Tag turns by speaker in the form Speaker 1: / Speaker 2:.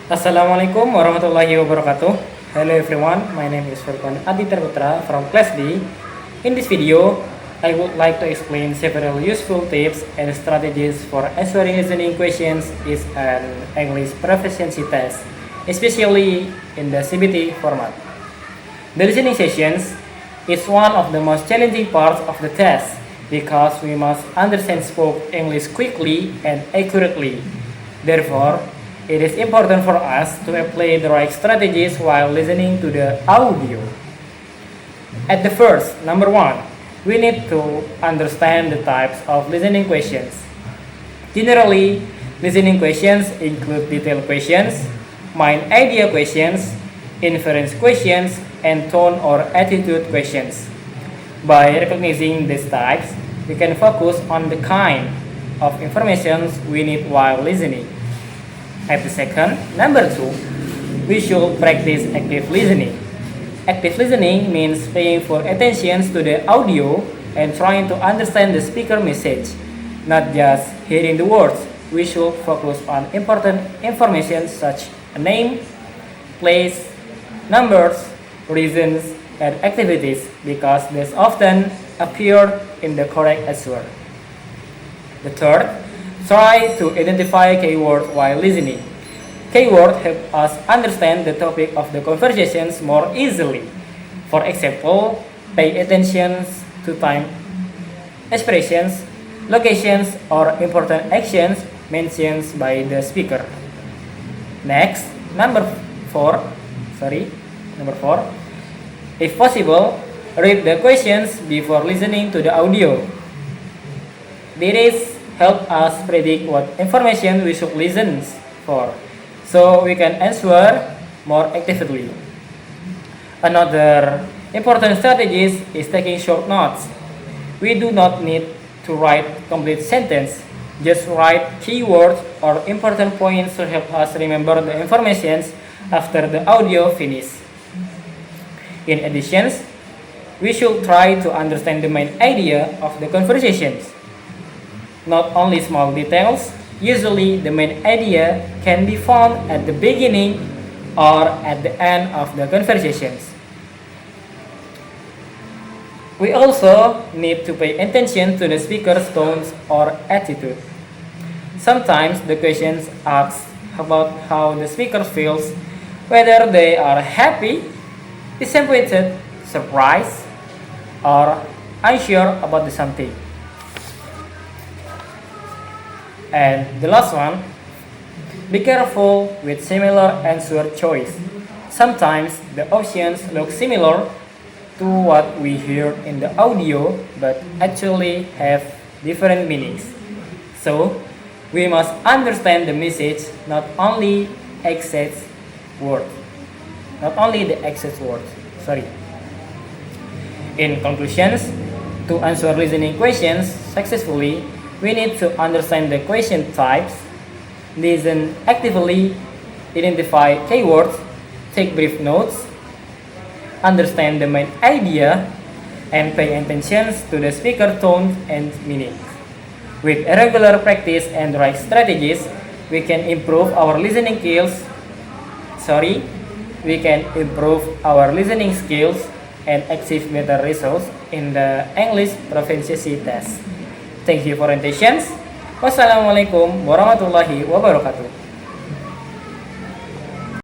Speaker 1: Assalamualaikum warahmatullahi wabarakatuh. Hello everyone, my name is Furqan Aditya Putra from Class D. In this video, I would like to explain several useful tips and strategies for answering listening questions in an English proficiency test, especially in the CBT format. The listening sessions is one of the most challenging parts of the test because we must understand spoken English quickly and accurately. Therefore, it is important for us to apply the right strategies while listening to the audio. At the first, number one, we need to understand the types of listening questions. Generally, listening questions include detailed questions, mind idea questions, inference questions, and tone or attitude questions. By recognizing these types, we can focus on the kind of information we need while listening. At the second, number two, we should practice active listening. Active listening means paying for attention to the audio and trying to understand the speaker message, not just hearing the words. We should focus on important information such as name, place, numbers, reasons, and activities because these often appear in the correct answer. The third, try to identify keywords while listening. Keywords help us understand the topic of the conversations more easily. For example, pay attention to time, expressions, locations, or important actions mentioned by the speaker. Next, number four, if possible, read the questions before listening to the audio. This help us predict what information we should listen for, so we can answer more actively. Another important strategy is taking short notes. We do not need to write complete sentence. Just write keywords or important points to help us remember the information after the audio finish. In addition, we should try to understand the main idea of the conversations. Not only small details, usually the main idea can be found at the beginning or at the end of the conversations. We also need to pay attention to the speaker's tones or attitude. Sometimes the questions ask about how the speaker feels, whether they are happy, disappointed, surprised, or unsure about something. And the last one, be careful with similar answer choice. Sometimes the options look similar to what we hear in the audio but actually have different meanings. So, we must understand the message, not only exact words. Not only the exact words. In conclusions, to answer listening questions successfully, we need to understand the question types, listen actively, identify keywords, take brief notes, understand the main idea, and pay attention to the speaker tone and meaning. With regular practice and right strategies, we can improve our listening skills. We can improve our listening skills and achieve better results in the English proficiency test. Thank you for attention. Wassalamualaikum warahmatullahi wabarakatuh.